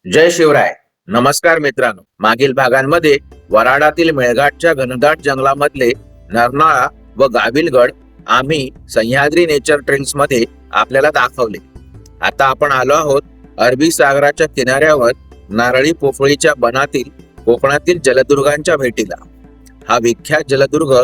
जय शिवराय. नमस्कार मित्रांनो. मागील भागांमध्ये वराडातील मेळघाटच्या घनदाट जंगलामधले नरनाळा व गाविलगड आम्ही सह्याद्री नेचर ट्रेल्स मध्ये आपल्याला दाखवले. आता आपण आलो आहोत अरबी सागराच्या किनाऱ्यावर नारळी पोफळीच्या बनातील कोकणातील जलदुर्गांच्या भेटीला. हा विख्यात जलदुर्ग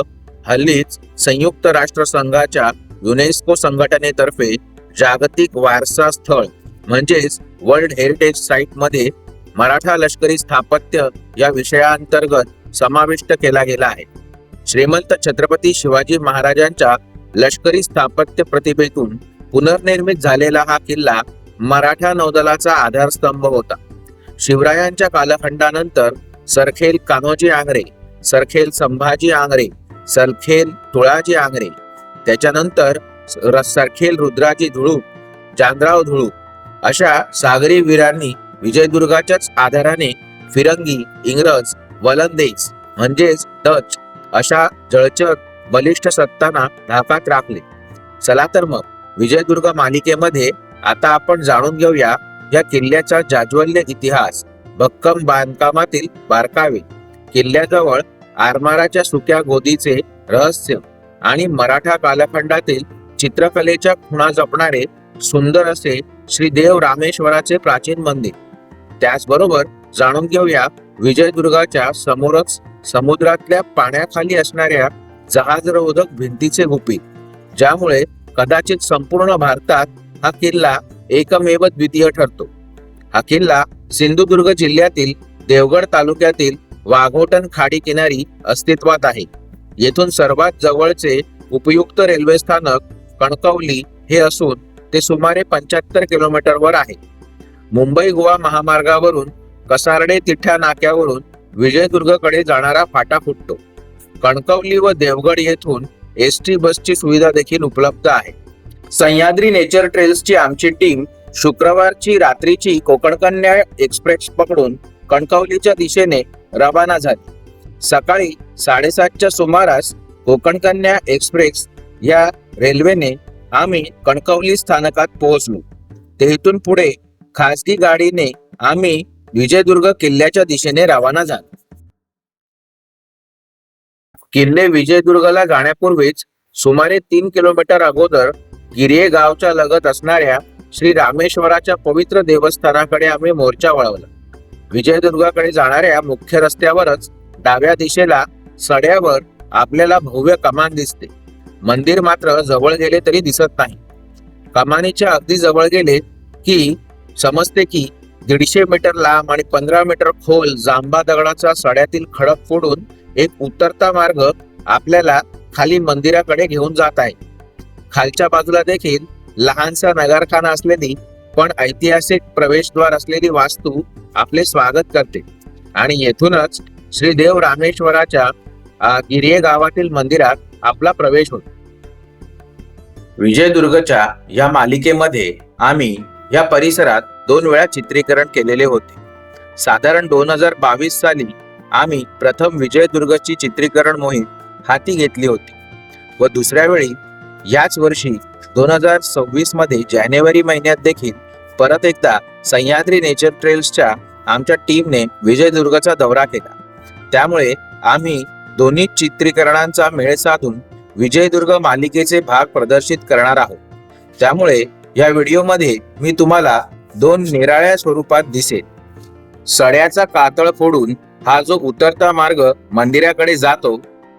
हल्लीच संयुक्त राष्ट्र संघाच्या युनेस्को संघटनेतर्फे जागतिक वारसा स्थळ म्हणजेच वर्ल्ड हेरिटेज साइट मध्ये मराठा लष्करी स्थापत्य या विषयाअंतर्गत समाविष्ट केला गेला आहे. श्रीमंत छत्रपती शिवाजी महाराजांच्या लष्करी स्थापत्य प्रतिभेतून पुनर्निर्मित झालेला हा किल्ला मराठा नौदलाचा आधारस्तंभ होता. शिवरायांच्या कालखंडानंतर सरखेल कान्होजी आंग्रे, सरखेल संभाजी आंग्रे, सरखेल तुळाजी आंग्रे, त्याच्यानंतर सरखेल रुद्राजी धुळू, चांद्राव धुळू अशा सागरी वीरांनी विजयदुर्गाच्याच आधाराने फिरंगी, इंग्रज, वलंदेज म्हणजेच डच अशा जळचर बलिष्ठ सत्तांना धाकात राखले. चला तर मग विजयदुर्ग मालिकेमध्ये आता आपण जाणून घेऊया या किल्ल्याचा जाज्वल्य इतिहास, भक्कम बांधकामातील बारकावे, किल्ल्याजवळ आरमाराच्या सुक्या गोदीचे रहस्य आणि मराठा कालखंडातील चित्रकलेच्या खुणा जपणारे सुंदर असे श्री देव रामेश्वराचे प्राचीन मंदिर. त्याचबरोबर जाणून घेऊया विजयदुर्गाच्या समोरच समुद्रातल्या पाण्याखाली असणाऱ्या जहाजरोधक भिंतीचे गुपित, ज्यामुळे कदाचित संपूर्ण भारतात हा किल्ला एकमेव द्वितीय ठरतो. हा किल्ला सिंधुदुर्ग जिल्ह्यातील देवगड तालुक्यातील वाघोटन खाडी किनारी अस्तित्वात आहे. येथून सर्वात जवळचे उपयुक्त रेल्वे स्थानक कणकवली हे असून ते सुमारे 75 किलोमीटरवर आहे. मुंबई गोवा महामार्गावरून कसारडे तिठ्या नाक्यावरून विजयदुर्गकडे जाणारा फाटा फुटतो. कणकवली व देवगड येथून एसटी बसची सुविधा देखील उपलब्ध आहे. सह्याद्री नेचर ट्रेल्सची आमची टीम शुक्रवारची रात्रीची कोकणकन्या एक्सप्रेस पकडून कणकवलीच्या दिशेने रवाना झाली. सकाळी 7:30च्या सुमारास कोकणकन्या एक्सप्रेस या रेल्वेने आम्ही कणकवली स्थानकात पोहोचलो. तेथून पुढे खासगी गाडीने आम्ही विजयदुर्ग किल्ल्याच्या दिशेने रवाना झालो. किल्ले विजयदुर्गला जाण्यापूर्वीच सुमारे 3 किलोमीटर अगोदर गिर्ये गावच्या लगत असणाऱ्या श्री रामेश्वराच्या पवित्र देवस्थानाकडे आम्ही मोर्चा वळवला. विजयदुर्गाकडे जाणाऱ्या मुख्य रस्त्यावरच डाव्या दिशेला सड्यावर आपल्याला भव्य कमान दिसते. मंदिर मात्र जवळ गेले तरी दिसत नाही. कमानीच्या अगदी जवळ गेले की समजते की 150 मीटर लांब आणि 15 मीटर खोल जांबा दगडाचा सड्यातील खडक फोडून एक उतरता मार्ग आपल्याला खाली मंदिराकडे घेऊन जात आहे. खालच्या बाजूला देखील लहानसा नगारखाना असलेली पण ऐतिहासिक प्रवेशद्वार असलेली वास्तू आपले स्वागत करते आणि येथूनच श्री देव रामेश्वराच्या गिर्ये गावातील मंदिरात आपला प्रवेश होतो. विजयदुर्गच्या या मालिकेमध्ये आम्ही या परिसरात 2 वेळा चित्रीकरण केलेले होते. साधारण 2022 साली आम्ही प्रथम विजयदुर्गची चित्रीकरण मोहीम हाती घेतली होती व दुसऱ्या वेळी याच वर्षी 2026 मध्ये जानेवारी महिन्यात देखील परत एकदा सह्याद्री नेचर ट्रेल्सच्या आमच्या टीमने विजयदुर्गचा दौरा केला. त्यामुळे आम्ही दोन्ही चित्रीकरणांचा मेळ साधून विजयदुर्ग मालिकेचे भाग प्रदर्शित करणार आहोत. त्यामुळे या व्हिडिओमध्ये मी तुम्हाला 2 निराळ्या स्वरूपात दिसेल. सड्याचा कातळ फोडून हा जो उतरता मार्ग मंदिराकडे जातो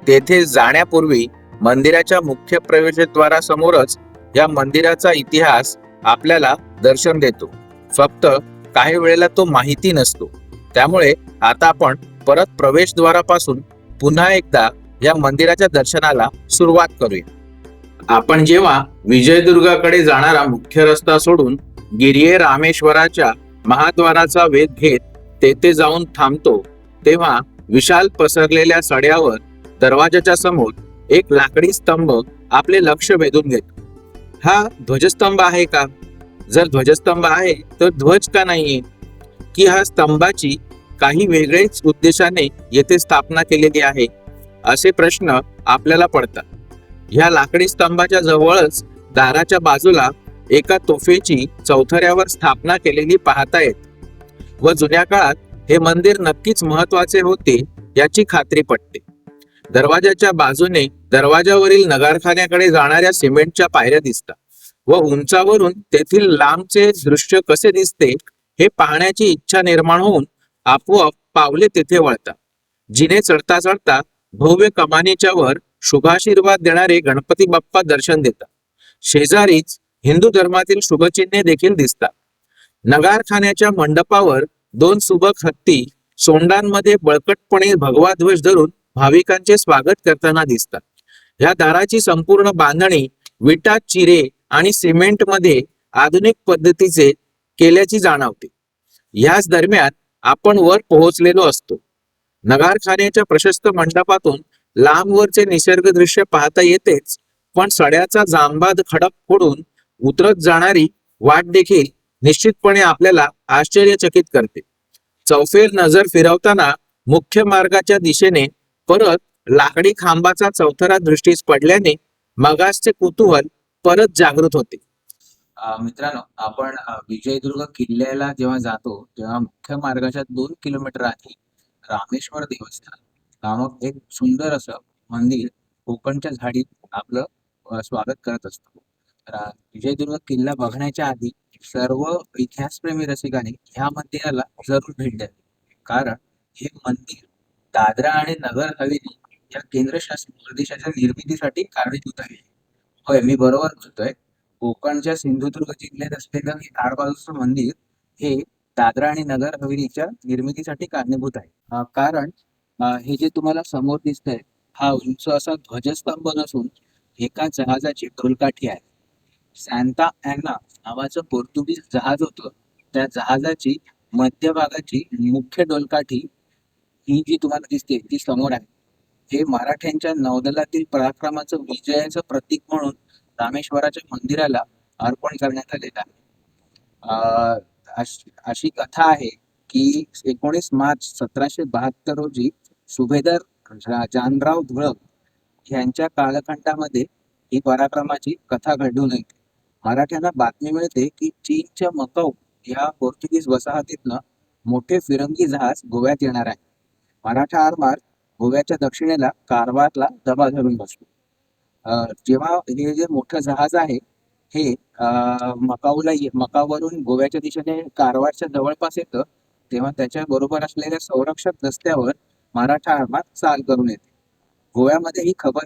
तेथे जाण्यापूर्वी मंदिराच्या मुख्य प्रवेशद्वारासमोरच या मंदिराचा इतिहास आपल्याला दर्शन देतो. फक्त काही वेळेला तो माहिती नसतो. त्यामुळे आता आपण परत प्रवेशद्वारापासून पुन्हा एकदा या मंदिराच्या दर्शनाला सुरुवात करूया. आपण जेव्हा विजयदुर्गाकडे जाणारा मुख्य रस्ता सोडून गिर्ये रामेश्वराच्या महाद्वाराचा वेध घेत तेथे जाऊन थांबतो तेव्हा विशाल पसरलेल्या सड्यावर दरवाजाच्या समोर एक लाकडी स्तंभ आपले लक्ष वेधून घेतो. हा ध्वजस्तंभ आहे का? जर ध्वजस्तंभ आहे तर ध्वज का नाहीये? की हा स्तंभाची काही वेगळेच उद्देशाने येथे स्थापना केलेली आहे? असे प्रश्न आपल्याला पडतात. ह्या लाकडी स्तंभाच्या जवळच दाराच्या बाजूला एका तोफेची चौथऱ्यावर स्थापना केलेली पाहता येते. व जुन्या काळात हे मंदिर नक्कीच महत्वाचे होते याची खात्री पटते. दरवाजाच्या बाजूने दरवाजावरील नगारखान्याकडे जाणाऱ्या सिमेंटच्या पायऱ्या दिसतात व उंचावरून तेथील लांबचे दृश्य कसे दिसते हे पाहण्याची इच्छा निर्माण होऊन आपोआप पावले तेथे वळतात. जिने चढता चढता भव्य कमानीच्या वर शुभाशीर्वाद देणारे गणपती बाप्पा दर्शन देतात. शेजारीच हिंदू धर्मातील शुभचिन्हे देखील दिसतात. नगारखान्याच्या मंडपावर 2 सुबक हत्ती सोंडांमध्ये बळकटपणे भगवा ध्वज धरून भाविकांचे स्वागत करताना दिसतात. या दाराची संपूर्ण बांधणी विटा, चिरे आणि सिमेंट मध्ये आधुनिक पद्धतीचे केल्याची जाणवते. याच दरम्यान आपण वर पोहोचलेलो असतो. नगारखान्याच्या प्रशस्त मंडपातून लांबवरचे निसर्ग दृश्य पाहता येतेच, पण सड्याचा जांबाद खडक फोडून उतरत जाणारी वाट देखील निश्चितपणे आपल्याला आश्चर्यचकित करते. चौफेर नजर फिरवताना मुख्य मार्गाच्या दिशेने परत लाकडी खांबाचा चौथरा दृष्टीस पडल्याने मगासचे कुतूहल परत जागृत होते. मित्रांनो, आपण विजयदुर्ग किल्ल्याला जेव्हा जातो तेव्हा मुख्य मार्गाच्या 2 किलोमीटर आधी रामेश्वर देवस्थान नामक एक सुंदर असं मंदिर कोकणच्या झाडीत आपलं स्वागत करत असतो. विजयदुर्ग किल्ला बघण्याच्या आधी सर्व इतिहासप्रेमी रसिकांनी ह्या मंदिराला जरूर भेट द्यावी, कारण हे मंदिर दादरा आणि नगर हवेली या केंद्रशासित प्रदेशाच्या निर्मितीसाठी कारणीभूत आहे. होय, मी बरोबर बोलतोय. कोकणच्या सिंधुदुर्ग जिल्ह्यात असलेलं हे ताडबाजूचं मंदिर हे दादरा आणि नगर हवेलीच्या निर्मितीसाठी कारणीभूत आहे. कारण हे जे तुम्हाला समोर दिसतंय हा उंच असा ध्वजस्तंभ नसून एका जहाजाची डोलकाठी आहे. सॅन्टा ॲना नावाचं पोर्तुगीज जहाज होतं. त्या जहाजाची मध्यभागाची मुख्य डोलकाठी ही जी तुम्हाला दिसते ती समोर आहे. हे मराठ्यांच्या नौदलातील पराक्रमाचं विजयाचं प्रतीक म्हणून रामेश्वराच्या मंदिराला अर्पण करण्यात आलेलं आहे. अशी कथा आहे की 19 मार्च 1772 रोजी सुभेदार जानराव धुळप यांच्या कालखंडामध्ये ही पराक्रमाची कथा घडून येते. मराठ्यांना बातमी मिळते की चीनच्या मकाऊ या पोर्तुगीज वसाहतीतनं मोठे फिरंगी जहाज गोव्यात येणार आहे. मराठा आरमार गोव्याच्या दक्षिणेला कारवारला दबा धरून बसतो. जेव्हा हे जे मोठं जहाज आहे हे मकावरून गोव्याच्या दिशेने कारवारच्या जवळपास येतं, तेव्हा त्याच्या बरोबर असलेल्या संरक्षक रस्त्यावर मराठा आरमार चाल करून येते. गोव्यामध्ये ही खबर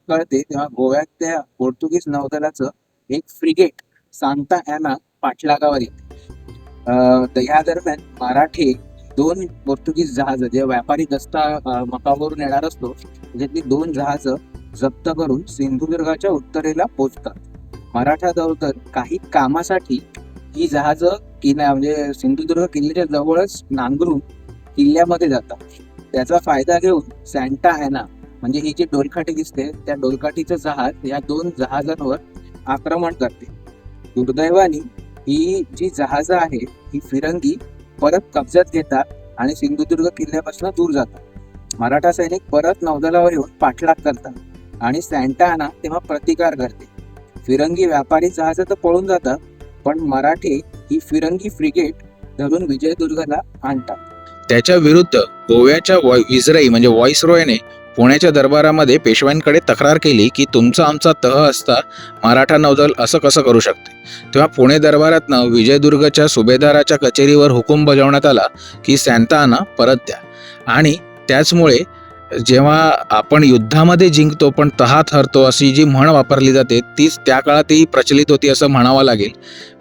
कळते तेव्हा गोव्यातल्या पोर्तुगीज नौदलाचं एक फ्रिगेट सांता ॲना पाठलागावर येते. या दरम्यान मराठी 2 पोर्तुगीज जहाज जे व्यापारी दस्ता मकावरून येणार असतो त्यातली 2 जहाज जप्त करून सिंधुदुर्गाच्या उत्तरेला पोहोचतात. मराठा दौलत काही कामासाठी ही जहाज म्हणजे सिंधुदुर्ग किल्ल्याच्या जवळच नांगरून किल्ल्यामध्ये जातात. त्याचा फायदा घेऊन सॅन्टा ॲना म्हणजे ही जी डोलकाठी दिसते त्या डोलकाठीचं जहाज या 2 जहाजांवर आक्रमण करते. दुर्दैवाने ही जी जहाज आहे ही फिरंगी परत कब्जात घेतात आणि सिंधुदुर्ग किल्ल्यापासून दूर जातात. मराठा सैनिक परत नौदलावर येऊन पाठलाग करतात आणि सॅन्टा ॲना तेव्हा प्रतिकार करते. फिरंगी व्यापारी जहाज तर पळून जातात, पण मराठी ही फिरंगी फ्रिगेट धरून विजयदुर्गला आणतात. त्याच्या विरुद्ध गोव्याच्या विजराई म्हणजे व्हॉइसरॉयने पुण्याच्या दरबारामध्ये पेशव्यांकडे तक्रार केली की तुमचा आमचा तह असता मराठा नौदल असं कसं करू शकते. तेव्हा पुणे दरबारातनं विजयदुर्गच्या सुभेदाराच्या कचेरीवर हुकूम बजावण्यात आला की सॅन्टा ॲना परत द्या. आणि त्याचमुळे जेव्हा आपण युद्धामध्ये जिंकतो पण तहात हरतो अशी जी म्हण वापरली जाते तीच त्या काळातही प्रचलित होती असं म्हणावं लागेल.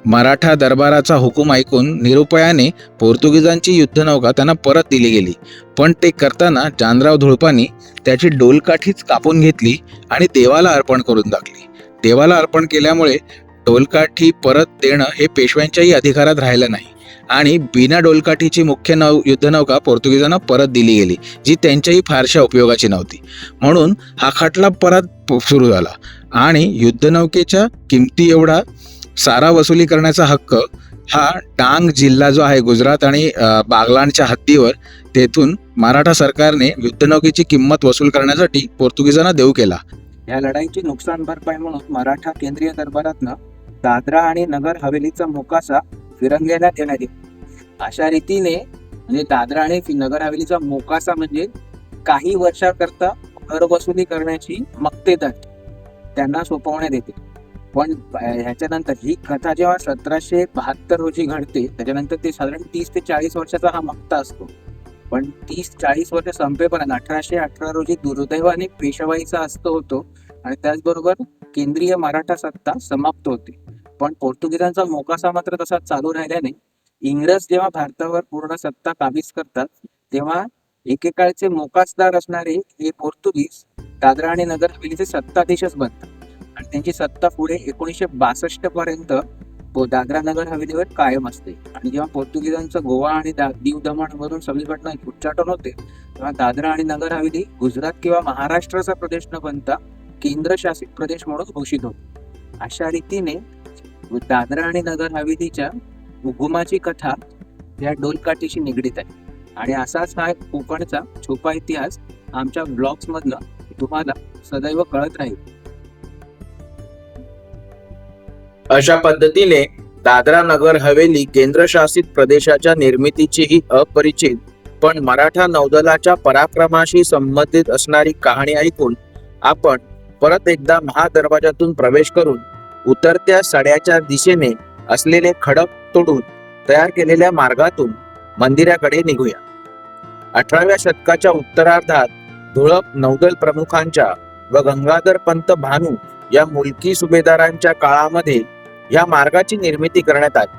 मराठा दरबाराचा हुकूम ऐकून निरुपायाने पोर्तुगीजांची युद्धनौका त्यांना परत दिली गेली, पण ते करताना जानराव धुळपांनी त्याची डोलकाठीच कापून घेतली आणि देवाला अर्पण करून टाकली. देवाला अर्पण केल्यामुळे डोलकाठी परत देणं हे पेशव्यांच्याही अधिकारात राहिलं नाही आणि बिना डोलकाठीची मुख्य युद्धनौका पोर्तुगीजांना परत दिली गेली, जी त्यांच्याही फारशा उपयोगाची नव्हती. म्हणून हा खटला परत सुरू झाला आणि युद्धनौकेच्या किमती एवढा सारा वसुली करण्याचा हक्क हा डांग जिल्हा जो आहे गुजरात आणि बागलाणच्या हद्दीवर, तेथून मराठा सरकारने युद्धनौकेची किंमत वसूल करण्यासाठी पोर्तुगीजांना देऊ केला. या लढाईची नुकसान भरपाई म्हणून मराठा केंद्रीय दरबारातनं दादरा आणि नगर हवेलीचा मोकासा फिरंग्याला देण्यात येतो. अशा रीतीने म्हणजे दादरा आणि नगर हवेलीचा मोकासा म्हणजे काही वर्षाकरता करवसुली करण्याची मक्तेदारी त्यांना सोपवण्यात येते. पण ह्याच्यानंतर ही कथा जेव्हा 1772 रोजी घडते, त्याच्यानंतर ते साधारण 30 ते 40 वर्षाचा हा मक्ता असतो. पण 30-40 वर्ष संपेपर्यंत 1818 रोजी दुर्दैवाने पेशवाईचा अस्त होतो आणि त्याचबरोबर केंद्रीय मराठा सत्ता समाप्त होते. पण पोर्तुगीजांचा मोकासा मात्र तसा चालू राहिल्याने इंग्रज जेव्हा भारतावर पूर्ण सत्ता काबीज करतात, तेव्हा एकेकाळचे मोकासदार असणारे हे पोर्तुगीज दादरा आणि नगर हवेलीचे सत्ताधीशच बनतात आणि त्यांची सत्ता पुढे 1962 पर्यंत दादरा नगर हवेलीवर कायम असते. आणि जेव्हा पोर्तुगीजांचं गोवा आणि दीव दमणवरून सगळीकडनं उच्चाटन होते, तेव्हा दादरा आणि नगर हवेली गुजरात किंवा महाराष्ट्राचा प्रदेश न बनता केंद्रशासित प्रदेश म्हणून घोषित होतो. अशा रीतीने दादरा आणि नगर हवेलीच्या उगमाची कथा या डोलकाठीशी निगडीत आहे. आणि असाच हा कोकणचा छुपा इतिहास आमच्या ब्लॉग्स मधनं तुम्हाला सदैव कळत राहील. अशा पद्धतीने दादरा नगर हवेली केंद्रशासित प्रदेशाच्या निर्मितीची ही अपरिचित पण मराठा नौदलाच्या पराक्रमाशी संबंधित असणारी कहाणी ऐकून आपण परत एकदा महादरवाजातून प्रवेश करून उतरत्या सड्याच्या दिशेने असलेले खडक तोडून तयार केलेल्या मार्गातून मंदिराकडे निघूया. 18व्या शतकाच्या उत्तरार्धात धुळप नौदल प्रमुखांच्या व गंगाधर पंत भानू या मुलकी सुभेदारांच्या काळामध्ये या मार्गाची निर्मिती करण्यात आली.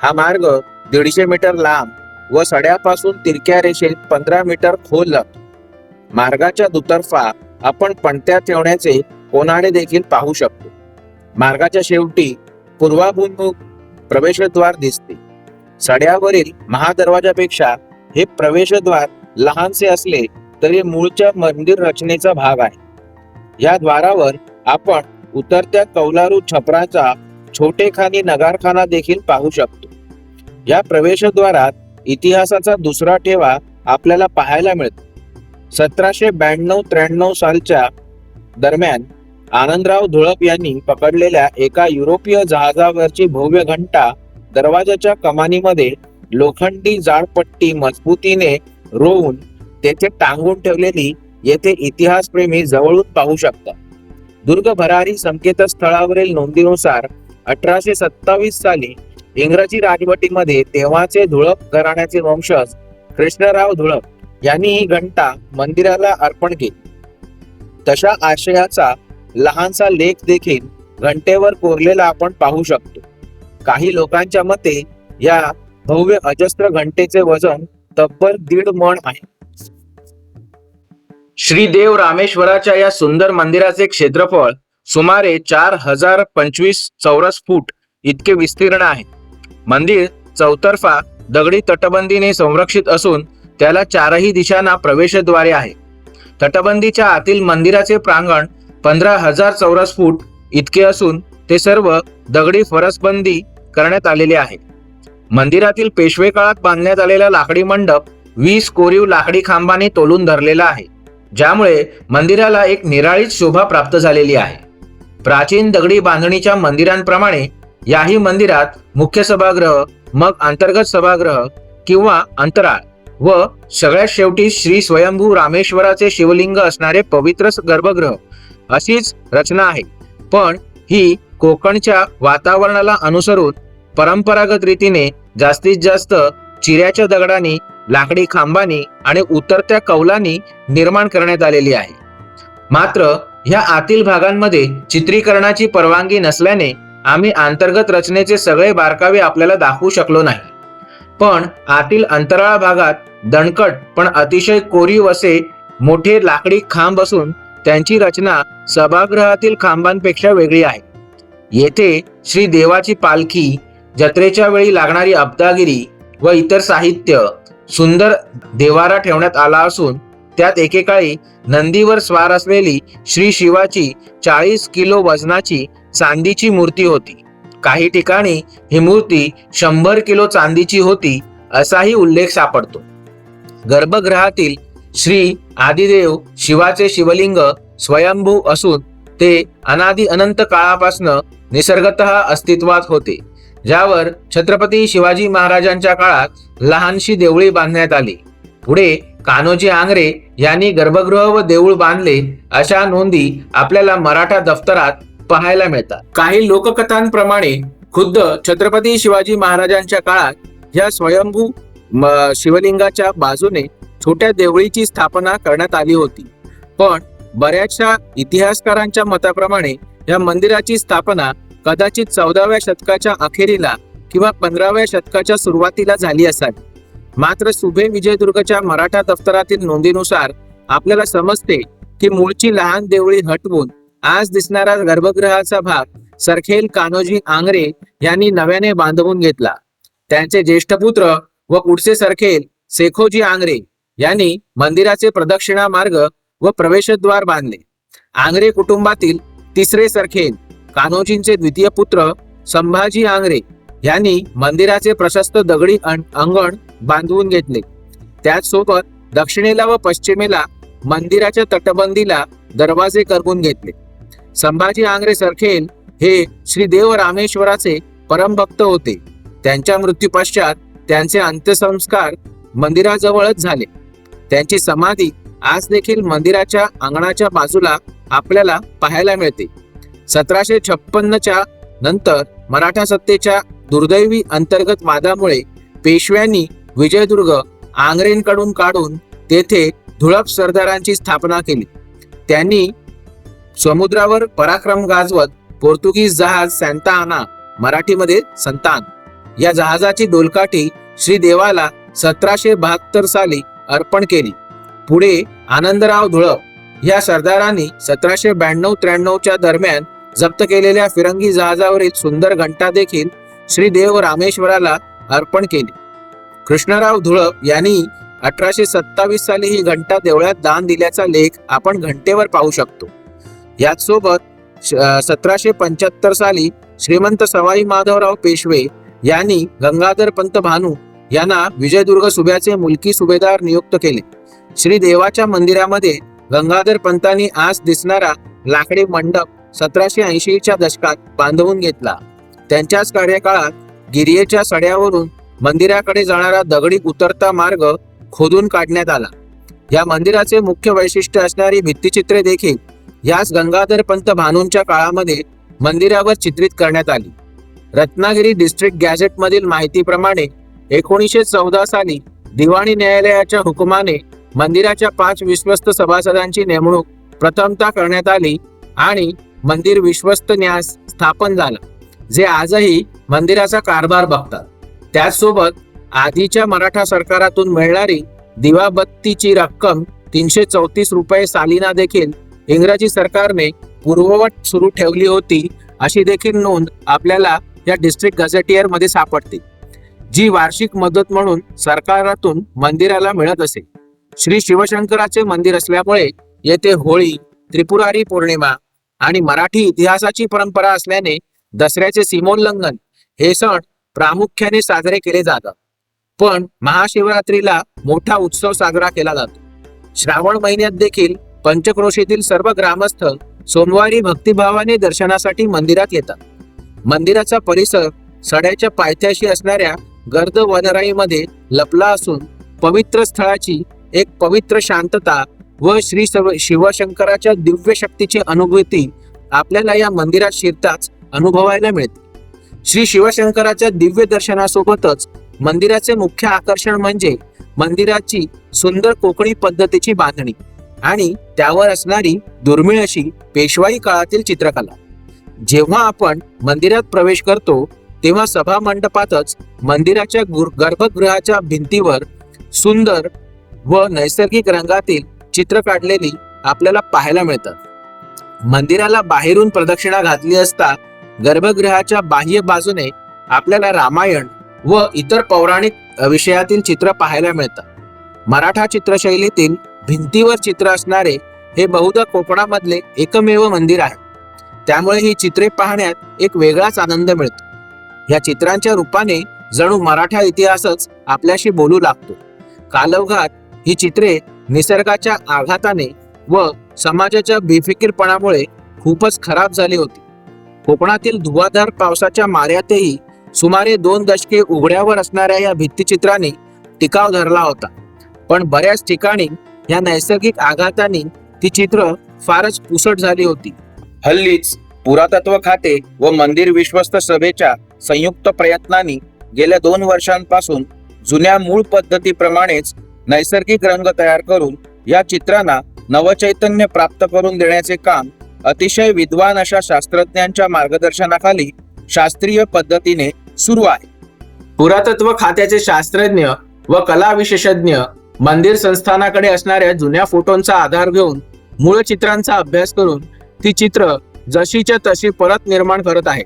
हा मार्ग 150 मीटर लांब व सड्यापासून तिरक्या रेषेत 15 मीटर खोल जातो. मार्गाच्या दुतर्फा आपण पणत्या ठेवण्याचे कोनाडे देखील पाहू शकतो. मार्गाच्या शेवटी पूर्वाभिमुख प्रवेशद्वार दिसते. सड्यावरील महादरवाजापेक्षा हे प्रवेशद्वार लहानसे असले तरी मूळच्या मंदिर रचनेचा भाग आहे. या द्वारावर आपण उतरत्या कौलारू छपराचा छोटेखानी नगारखाना देखील पाहू शकतो. या प्रवेशद्वारात इतिहासाचा दुसरा ठेवा आपल्याला पाहायला मिळतो. 1792-93 सालच्या दरम्यान आनंदराव धुळप यांनी पकडलेल्या एका युरोपीय जहाजावरची भव्य घंटा दरवाजाच्या कमानीमध्ये लोखंडी जाडपट्टी मजबूतीने रोवून तेथे टांगून ठेवलेली येथे इतिहासप्रेमी जवळून पाहू शकतात. दुर्ग भरारी संकेतस्थळावरील नोंदीनुसार 1827 साली इंग्रजी राजवटीमध्ये तेव्हाचे धुळप घराण्याचे वंशज कृष्णराव धुळप यांनी ही घंटा मंदिराला अर्पण केली. तशा आशयाचा लहानसा लेख देखील घंटेवर कोरलेला आपण पाहू शकतो. काही लोकांच्या मते या भव्य अजस्त्र घंटेचे वजन तब्बल 1.5 मन आहे. श्री देव रामेश्वराच्या या सुंदर मंदिराचे क्षेत्रफळ सुमारे 4025 चौरस फूट इतके विस्तीर्ण आहे. मंदिर चौतर्फा दगडी तटबंदीने संरक्षित असून त्याला चारही दिशांना प्रवेशद्वारे आहे. तटबंदीच्या आतील मंदिराचे प्रांगण 15,000 चौरस फूट इतके असून ते सर्व दगडी फरसबंदी करण्यात आलेले आहे. मंदिरातील पेशवे काळात बांधण्यात आलेला लाकडी मंडप 20 कोरीव लाकडी खांबाने तोलून धरलेला आहे, ज्यामुळे मंदिराला एक निराळीच शोभा प्राप्त झालेली आहे. प्राचीन दगडी बांधणीच्या मंदिरांप्रमाणे याही मंदिरात मुख्य सभागृह, मग अंतर्गत सभागृह किंवा अंतराळ व सगळ्यात शेवटी श्री स्वयंभू रामेश्वराचे शिवलिंग असणारे पवित्र गर्भगृह अशीच रचना आहे. पण ही कोकणच्या वातावरणाला अनुसरून परंपरागत रीतीने जास्तीत जास्त चिऱ्याच्या दगडांनी, लाकडी खांबांनी आणि उतरत्या कौलांनी निर्माण करण्यात आलेली आहे. मात्र ह्या आतील भागांमध्ये चित्रीकरणाची परवानगी नसल्याने आम्ही अंतर्गत रचनेचे सगळे बारकावे आपल्याला दाखवू शकलो नाही. पण आतील अंतराळ भागात दणकट पण अतिशय कोरीव असे मोठे लाकडी खांब असून त्यांची रचना सभागृहातील खांबांपेक्षा वेगळी आहे. येथे श्री देवाची पालखी, जत्रेच्या वेळी लागणारी अब्दागिरी व इतर साहित्य, सुंदर देवारा ठेवण्यात आला असून त्यात एकेकाळी नंदीवर स्वार असलेली श्री शिवाची 40 किलो वजनाची चांदीची मूर्ती होती. काही ठिकाणी ही मूर्ती 100 किलो चांदीची होती असाही उल्लेख सापडतो. गर्भगृहातील श्री आदिदेव शिवाचे शिवलिंग स्वयंभू असून ते अनादि अनंत काळापासून निसर्गतः अस्तित्वात होते. ज्यावर छत्रपती शिवाजी महाराजांच्या काळात लहानशी देवळी बांधण्यात आली. पुढे कान्होजी आंग्रे यांनी गर्भगृह व देऊळ बांधले अशा नोंदी आपल्याला मराठा दफ्तरात पाहायला मिळतात. काही लोककथांप्रमाणे खुद्द छत्रपती शिवाजी महाराजांच्या काळात या स्वयंभू शिवलिंगाच्या बाजूने छोट्या देवळीची स्थापना करण्यात आली होती. पण बऱ्याचशा इतिहासकारांच्या मताप्रमाणे या मंदिराची स्थापना कदाचित 14व्या शतकाच्या अखेरीला किंवा 15व्या शतकाच्या सुरुवातीला झाली असावी. मात्र सुभे विजयदुर्गच्या मराठा दफ्तरातील नोंदीनुसार आपल्याला समजते की मूळची लहान देवळी हटवून आज दिसणारा गर्भगृहाचा भाग सरखेल कान्होजी आंग्रे यांनी नव्याने बांधवून घेतला. त्यांचे ज्येष्ठ पुत्र व पुढचे सरखेल शेखोजी आंग्रे यांनी मंदिराचे प्रदक्षिणा मार्ग व प्रवेशद्वार बांधले. आंग्रे कुटुंबातील तिसरे सरखेल कान्होजींचे द्वितीय पुत्र संभाजी आंग्रे यांनी मंदिराचे प्रशस्त दगडी अंगण बांधवून घेतले. त्याचसोबत दक्षिणेला व पश्चिमेला मंदिराच्या तटबंदीला दरवाजे करवून घेतले. संभाजी आंग्रे सरखेल हे श्री देव रामेश्वराचे परमभक्त होते. त्यांच्या मृत्यूपश्चात त्यांचे अंत्यसंस्कार मंदिराजवळच झाले. त्यांची समाधी आज देखील मंदिराच्या अंगणाच्या बाजूला आपल्याला पाहायला मिळते. 1756च्या नंतर मराठा सत्तेच्या दुर्दैवी अंतर्गत वादामुळे पेशव्यांनी विजयदुर्ग आंग्रेंकडून काढून तेथे धुळप सरदारांची स्थापना केली. त्यांनी समुद्रावर पराक्रम गाजवत पोर्तुगीज जहाज सॅन्ता आना, मराठीमध्ये संतान, या जहाजाची डोलकाठी श्री देवाला 1772 साली अर्पण केली. पुढे आनंदराव धुळप या सरदारांनी 1792-93च्या दरम्यान जप्त केलेल्या फिरंगी जहाजावरील सुंदर घंटा देखील श्री देव रामेश्वराला अर्पण केली. कृष्णराव धुळप यांनी 1827 साली ही घंटा देवळात दान दिल्याचा लेख आपण घंटेवर पाहू शकतो. याचसोबत 1775 साली श्रीमंत सवाई माधवराव पेशवे यांनी गंगाधर पंत भानू यांना विजयदुर्ग सुभ्याचे मुलकी सुभेदार नियुक्त केले. श्री देवाच्या मंदिरामध्ये गंगाधर पंतांनी आज दिसणारा लाकडी मंडप 1780च्या दशकात बांधवून घेतला. त्यांच्याच कार्यकाळात गिर्येच्या सड्यावरून मंदिराकडे जाणारा दगडी उतरता मार्ग खोदून काढण्यात आला. या मंदिराचे मुख्य वैशिष्ट्य असणारी भित्तिचित्रे देखील याच गंगाधर पंत भानूंच्या काळामध्ये मंदिरावर चित्रित करण्यात आली. रत्नागिरी डिस्ट्रिक्ट गॅझेट मधील माहितीप्रमाणे 1914 साली दिवाणी न्यायालयाच्या हुकुमाने मंदिराच्या 5 विश्वस्त सभासदांची नेमणूक प्रथमतः करण्यात आली आणि मंदिर विश्वस्त न्यास स्थापन झाला, जे आजही मंदिराचा कारभार बघतात. त्याचसोबत आधीच्या मराठा सरकारातून मिळणारी दिवाबत्तीची रक्कम 334 रुपये सालिना देखील इंग्रजी सरकारने पूर्ववत सुरू ठेवली होती, अशी देखील नोंद आपल्याला या डिस्ट्रिक्ट गझेटियर मध्ये सापडते, जी वार्षिक मदत म्हणून सरकारातून मंदिराला मिळत असे. श्री शिवशंकराचे मंदिर असल्यामुळे येथे होळी, त्रिपुरारी पौर्णिमा आणि मराठी इतिहासाची परंपरा असल्याने दसऱ्याचे सीमोल्लंघन हे सण प्रामुख्याने साजरे केले जातात. पण महाशिवरात्रीला मोठा उत्सव साजरा केला जातो. श्रावण महिन्यात देखील पंचक्रोशीतील सर्व ग्रामस्थ सोमवारी भक्तिभावाने दर्शनासाठी मंदिरात येतात. मंदिराचा परिसर सड्याच्या पायथ्याशी असणाऱ्या गर्द वनराईमध्ये लपला असून पवित्र स्थळाची एक पवित्र शांतता व श्री शिवशंकराच्या दिव्य शक्तीची अनुभूती आपल्याला या मंदिरात शिरताच अनुभवायला मिळते. श्री शिवशंकराच्या दिव्य दर्शनासोबतच मंदिराचे मुख्य आकर्षण म्हणजे मंदिराची सुंदर कोकणी पद्धतीची बांधणी आणि त्यावर असणारी दुर्मिळ अशी पेशवाई काळातील चित्रकला. जेव्हा आपण मंदिरात प्रवेश करतो तेव्हा सभा मंडपातच मंदिराच्या गर्भगृहाच्या भिंतीवर सुंदर व नैसर्गिक रंगातील चित्र काढलेली आपल्याला पाहायला मिळतात. मंदिराला बाहेरून प्रदक्षिणा घातली असता गर्भगृहाच्या बाह्य बाजूने आपल्याला रामायण व इतर पौराणिक विषयातील चित्र पाहायला मिळतात. मराठा चित्रशैलीतील भिंतीवर चित्र असणारे हे बहुधा कोकणामधले एकमेव मंदिर आहे. त्यामुळे ही चित्रे पाहण्यात एक वेगळाच आनंद मिळतो. या चित्रांच्या रूपाने जणू मराठा इतिहासच आपल्याशी बोलू लागतो. कालौघात ही चित्रे निसर्गाच्या आघाताने व समाजाच्या बेफिकीरपणामुळे खूपच खराब झाली होती. कोकणातील धुवाधार पावसाच्या माऱ्यातही सुमारे 2 दशके उघड्यावर असणाऱ्या या भित्तिचित्रांनी टिकाव धरला होता, पण बऱ्याच ठिकाणी या नैसर्गिक आघातांनी ती चित्र फारच पुसट झाली होती. हल्लीच पुरातत्व खाते व मंदिर विश्वस्त सभेच्या संयुक्त प्रयत्नांनी गेल्या 2 वर्षांपासून जुन्या मूळ पद्धतीप्रमाणेच नैसर्गिक रंग तयार करून या चित्रांना नवचैतन्य प्राप्त करून देण्याचे काम अतिशय विद्वान अशा शास्त्रज्ञांच्या मार्गदर्शनाखाली शास्त्रीय पद्धतीने सुरू आहे. पुरातत्व खात्याचे शास्त्रज्ञ व कला विशेषज्ञ मंदिर संस्थानाकडे असणाऱ्या जुन्या फोटोंचा आधार घेऊन मूळ चित्रांचा अभ्यास करून ती चित्र जशीच्या तशी परत निर्माण करत आहे.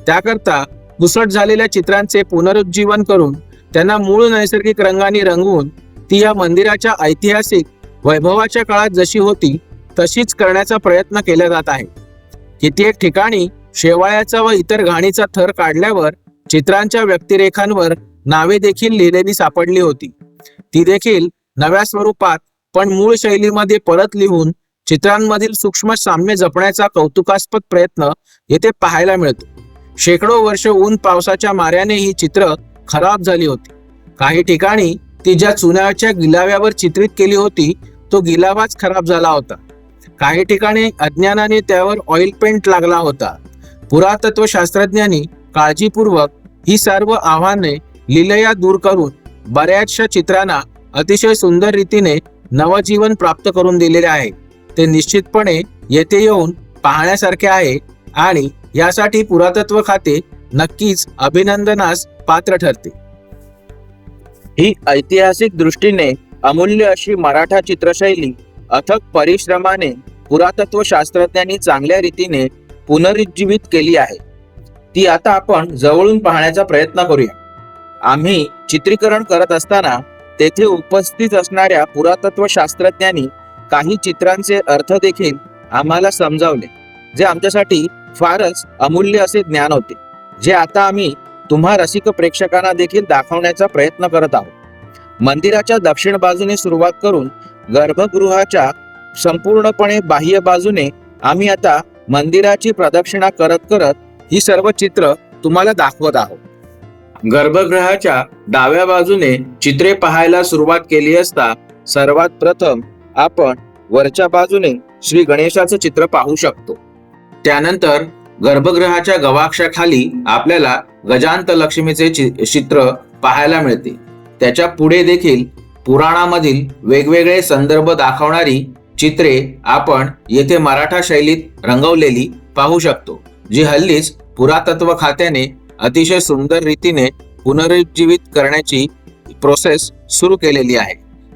त्याकरता पुसट झालेल्या चित्रांचे पुनरुज्जीवन करून त्यांना मूळ नैसर्गिक रंगाने रंगवून ती या मंदिराच्या ऐतिहासिक वैभवाच्या काळात जशी होती तशीच करण्याचा प्रयत्न केला जात आहे. कित्येक ठिकाणी शेवाळ्याचा व इतर घाणीचा थर काढल्यावर चित्रांच्या व्यक्तिरेखांवर नावे देखील लिहिलेली सापडली होती. ती देखील नव्या स्वरूपात पण मूळ शैलीमध्ये परत लिहून चित्रांमधील सूक्ष्म साम्य जपण्याचा कौतुकास्पद प्रयत्न येथे पाहायला मिळतो. शेकडो वर्ष ऊन पावसाच्या माऱ्याने ही चित्र खराब झाली होती. काही ठिकाणी ती ज्या चुन्याच्या गिलाव्यावर चित्रित केली होती तो गिलावाच खराब झाला होता. काही ठिकाणी अज्ञानाने त्यावर ऑइल पेंट लागला होता. पुरातत्व शास्त्रज्ञांनी काळजीपूर्वक ही सर्व आव्हाने लीलया दूर करून बऱ्याचशा चित्रांना अतिशय सुंदर रीतीने नवजीवन प्राप्त करून दिलेले आहे. ते निश्चितपणे येथे येऊन पाहण्यासारखे आहे आणि यासाठी पुरातत्व खाते नक्कीच अभिनंदनास पात्र ठरते. ही ऐतिहासिक दृष्टीने अमूल्य अशी मराठा चित्रशैली अथक परिश्रमाने पुरातत्व शास्त्रज्ञांनी चांगल्या रीतीने पुनरुज्जीवित केली आहे. ती आता आपण जवळून पाहण्याचा प्रयत्न करूया. आम्ही चित्रीकरण करत असताना तेथे उपस्थित असणाऱ्या पुरातत्व शास्त्रज्ञांनी काही चित्रांचे अर्थ देखील आम्हाला समजावले, जे आमच्यासाठी फारच अमूल्य असे ज्ञान होते, जे आता आम्ही तुम्हा रसिक प्रेक्षकांना देखील दाखवण्याचा प्रयत्न करत आहोत. मंदिराच्या दक्षिण बाजूने सुरुवात करून गर्भगृहाच्या संपूर्णपणे बाह्य बाजूने आम्ही आता मंदिराची प्रदक्षिणा करत करत ही सर्व चित्र तुम्हाला दाखवत आहोत. गर्भगृहाच्या डाव्या बाजूने चित्रे पाहायला सुरुवात केली असता सर्वात प्रथम आपण वरच्या बाजूने श्री गणेशाचं चित्र पाहू शकतो. त्यानंतर गर्भगृहाच्या गवाक्षाखाली आपल्याला गजांत लक्ष्मीचे चित्र पाहायला मिळते. त्याच्या पुढे देखील पुराणामधील वेगवेगळे संदर्भ दाखवणारी चित्रे आपण येथे मराठा शैलीत रंगवलेली पाहू शकतो, जी हल्लीच पुरातत्व खात्याने अतिशय सुंदर रीतीने पुनरुज्जीवित करण्याची प्रोसेस सुरू केलेली आहे.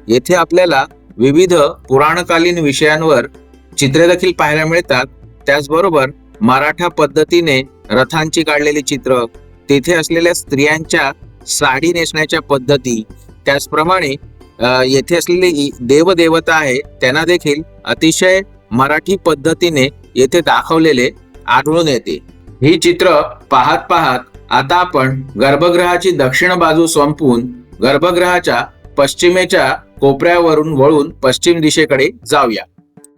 येथे आपल्याला विविध पुराणकालीन विषयांवर चित्रे देखील पाहायला मिळतात. त्याचबरोबर मराठा पद्धतीने रथांची काढलेली चित्र, तेथे असलेल्या स्त्रियांच्या साडी नेसण्याच्या पद्धती, त्याचप्रमाणे येथे असलेले देवदेवता आहे त्यांना देखील अतिशय मराठी पद्धतीने येथे दाखवलेले आढळून येते. ही चित्र पाहत पाहत आता आपण गर्भगृहाची दक्षिण बाजू संपवून गर्भगृहाच्या पश्चिमेच्या कोपऱ्यावरून वळून पश्चिम दिशेकडे जाऊया.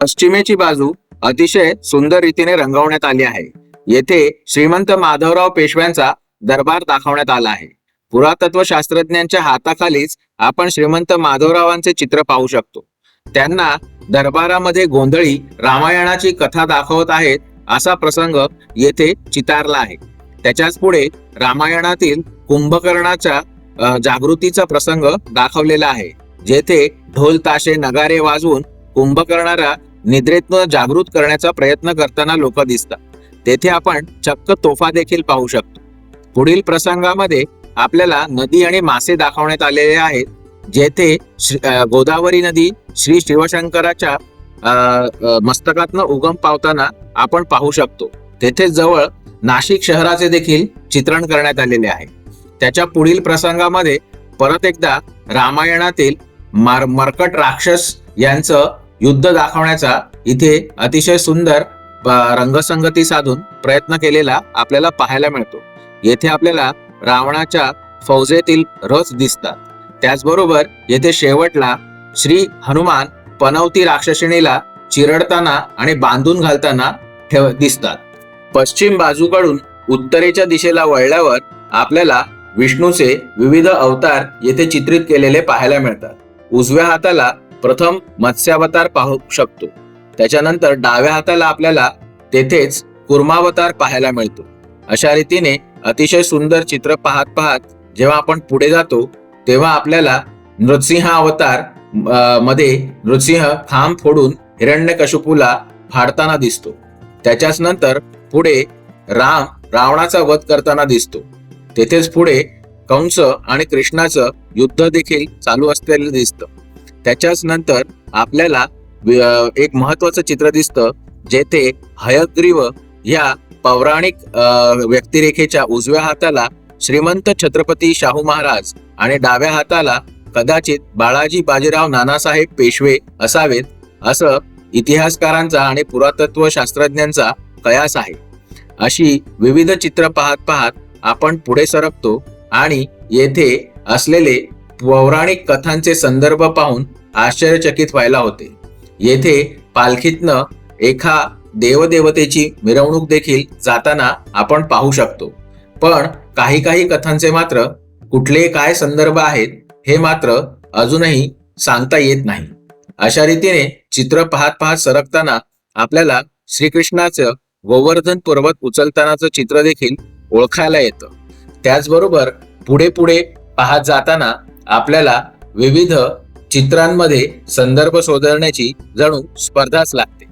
पश्चिमेची बाजू अतिशय सुंदर रीतीने रंगवण्यात आली आहे. येथे श्रीमंत माधवराव पेशव्यांचा दरबार दाखवण्यात आला आहे. पुरातत्व शास्त्रज्ञांच्या हाताखालीच आपण श्रीमंत माधवरावांचे चित्र पाहू शकतो. त्यांना दरबारामध्ये गोंधळी रामायणाची कथा दाखवत आहेत असा प्रसंग येथे चितारला आहे. त्याच्याच पुढे रामायणातील कुंभकर्णाच्या जागृतीचा प्रसंग दाखवलेला आहे, जेथे ढोल ताशे नगारे वाजवून कुंभकर्णाला निद्रेतनं जागृत करण्याचा प्रयत्न करताना लोक दिसतात. तेथे आपण चक्क तोफा देखील पाहू शकतो. पुढील प्रसंगामध्ये आपल्याला नदी आणि मासे दाखवण्यात आलेले आहेत, जेथे गोदावरी नदी श्री शिवशंकराच्या मस्तकातनं उगम पावताना आपण पाहू शकतो. तेथे जवळ नाशिक शहराचे देखील चित्रण करण्यात आलेले आहे. त्याच्या पुढील प्रसंगामध्ये परत एकदा रामायणातील मर्कट राक्षस यांचं युद्ध दाखवण्याचा इथे अतिशय सुंदर रंगसंगती साधून प्रयत्न केलेला आपल्याला पाहायला मिळतो. येथे आपल्याला रावणाच्या फौजेतील रथ दिसतात. त्याचबरोबर येथे शेवटला श्री हनुमान पनवती राक्षसिणीला चिरडताना आणि बांधून घालताना दिसतात. पश्चिम बाजूकडून उत्तरेच्या दिशेला वळल्यावर आपल्याला विष्णूचे विविध अवतार येथे चित्रित केलेले पाहायला मिळतात. उजव्या हाताला प्रथम मत्स्यावतार पाहू शकतो. त्याच्यानंतर डाव्या हाताला आपल्याला तेथेच कुर्मावतार पाहायला मिळतो. अशा रीतीने अतिशय सुंदर चित्र पाहत पाहत जेव्हा आपण पुढे जातो तेव्हा आपल्याला नृसिंह अवतार मध्ये नृसिंह खांब फोडून हिरण्यकशिपूला फाडताना दिसतो. त्याच्याच नंतर पुढे राम रावणाचा वध करताना दिसतो. तेथेच पुढे कंस आणि कृष्णाचं युद्ध देखील चालू असलेलं दिसतं. त्याच्याच नंतर आपल्याला एक महत्वाचं चित्र दिसतं जेथे हयग्रीव या पौराणिक व्यक्तिरेखेच्या उजव्या हाताला श्रीमंत छत्रपती शाहू महाराज आणि डाव्या हाताला कदाचित बाळाजी बाजीराव नानासाहेब पेशवे असावेत असं इतिहासकारांचा आणि पुरातत्व शास्त्रज्ञांचा कयास आहे. अशी विविध चित्र पाहत पाहत आपण पुढे सरकतो आणि येथे असलेले पौराणिक कथांचे संदर्भ पाहून आश्चर्यचकित व्हायला होते. येथे पालखीतनं एका देवदेवतेची मिरवणूक देखील जाताना आपण पाहू शकतो. पण काही कथांचे मात्र कुठले काय संदर्भ आहेत हे मात्र अजूनही सांगता येत नाही. अशा रीतीने चित्र पाहत पाहत सरकताना आपल्याला श्रीकृष्णाचं गोवर्धन पर्वत उचलतानाचं चित्र देखील ओळखायला येतं. त्याचबरोबर पुढे पुढे पाहत जाताना आपल्याला विविध चित्रांमध्ये संदर्भ शोधण्याची जणू स्पर्धाच लागते.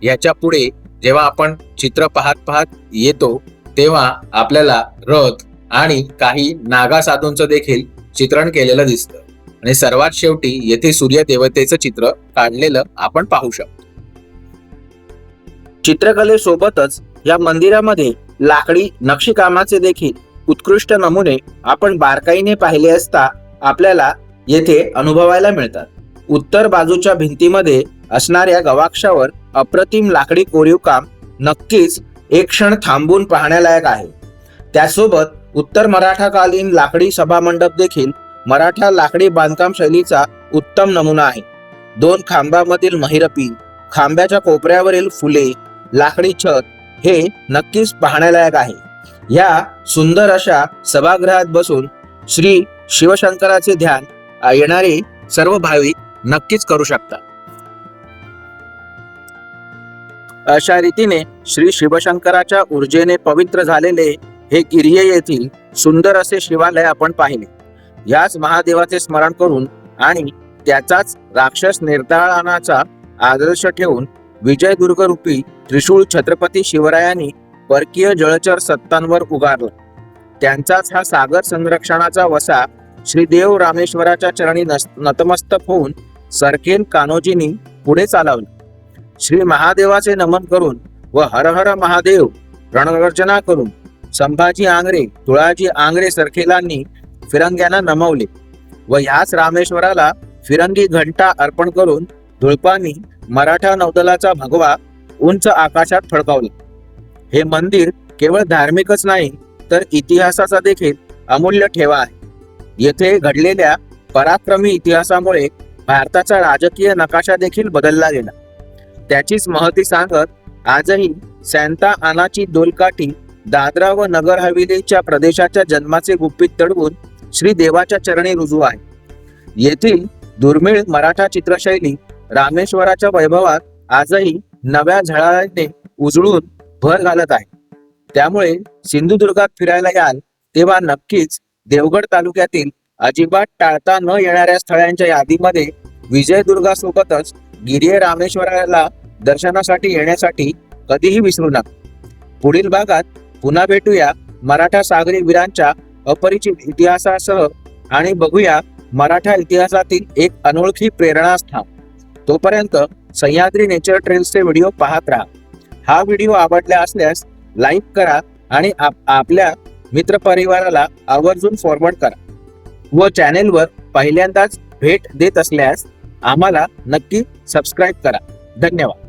याच्या पुढे जेव्हा आपण चित्र पाहत पाहत येतो तेव्हा आपल्याला रथ आणि काही नागा साधूंचं देखील चित्रण केलेलं दिसतं आणि सर्वात शेवटी येथे सूर्य देवतेचं चित्र काढलेलं आपण पाहू शकतो. चित्रकलेसोबतच या मंदिरामध्ये लाकडी नक्षीकामाचे देखील उत्कृष्ट नमुने आपण बारकाईने पाहिले असता आपल्याला येथे अनुभवायला मिळतात. उत्तर बाजूच्या भिंतीमध्ये असणाऱ्या गवाक्षावर अप्रतिम लाकडी कोरीव काम नक्कीच एक क्षण थांबून पाहण्यालायक आहे. त्यासोबत उत्तर मराठाकालीन लाकडी सभामंडप देखील मराठा लाकडी बांधकाम शैलीचा उत्तम नमुना आहे. 2 खांबामधील महिरपी, खांब्याच्या कोपऱ्यावरील फुले, लाकडी छत हे नक्कीच पाहण्यालायक आहे. या सुंदर अशा सभागृहात बसून श्री शिवशंकराचे ध्यान येणारे सर्व भाविक नक्कीच करू शकतात. अशा रीतीने श्री शिवशंकराच्या ऊर्जेने पवित्र झालेले हे गिर्ये येथील सुंदर असे शिवालय आपण पाहिले. याच महादेवाचे स्मरण करून आणि त्याचाच राक्षस निर्दाळनाचा आदर्श ठेवून विजयदुर्ग रूपी त्रिशूळ छत्रपती शिवरायांनी परकीय जळचर सत्तांवर उगारला. त्यांचाच हा सागर संरक्षणाचा वसा श्री देव रामेश्वराच्या चरणी नतमस्तक होऊन सरखेल कान्होजींनी पुढे चालवला. श्री महादेवाचे नमन करून व हर हर महादेव रणगर्जना करून संभाजी आंग्रे, तुळाजी आंग्रे सरखेलांनी फिरंग्यांना नमवले व ह्याच रामेश्वराला फिरंगी घंटा अर्पण करून धुळपांनी मराठा नौदलाचा भगवा उंच आकाशात फडकावला. हे मंदिर केवळ धार्मिकच नाही तर इतिहासाचा देखील अमूल्य ठेवा आहे. येथे घडलेल्या पराक्रमी इतिहासामुळे भारताचा राजकीय नकाशा देखील बदलला गेला. त्याचीच महती सांगत आजही सॅन्ता आनाची डोलकाठी दादरा व नगर हवेलीच्या प्रदेशाच्या जन्माचे गुपित दडवून श्री देवाच्या चरणी रुजू आहे. येथील दुर्मिळ मराठा चित्रशैली रामेश्वराच्या वैभवात आजही नव्या झळाळ्याने उजळून भर घालत आहे. त्यामुळे सिंधुदुर्गात फिरायला याल तेव्हा नक्कीच देवगड तालुक्यातील अजिबात टाळता न येणाऱ्या स्थळांच्या यादीमध्ये विजयदुर्गासोबतच गिर्ये रामेश्वराला दर्शनासाठी येण्यासाठी कधीही विसरू नका. पुढील भागात पुन्हा भेटूया मराठा सागरी वीरांच्या अपरिचित इतिहासासह आणि बघूया मराठा इतिहासातील एक अनोळखी प्रेरणास्थान. तोपर्यंत सह्याद्री नेचर ट्रेल्सचे व्हिडिओ पाहत राहा. हा व्हिडिओ आवडला असल्यास लाईक करा आणि आपल्या मित्रपरिवाराला आवर्जून फॉरवर्ड करा व चॅनेलवर पहिल्यांदाच भेट देत असल्यास आम्हाला नक्की सबस्क्राईब करा. धन्यवाद.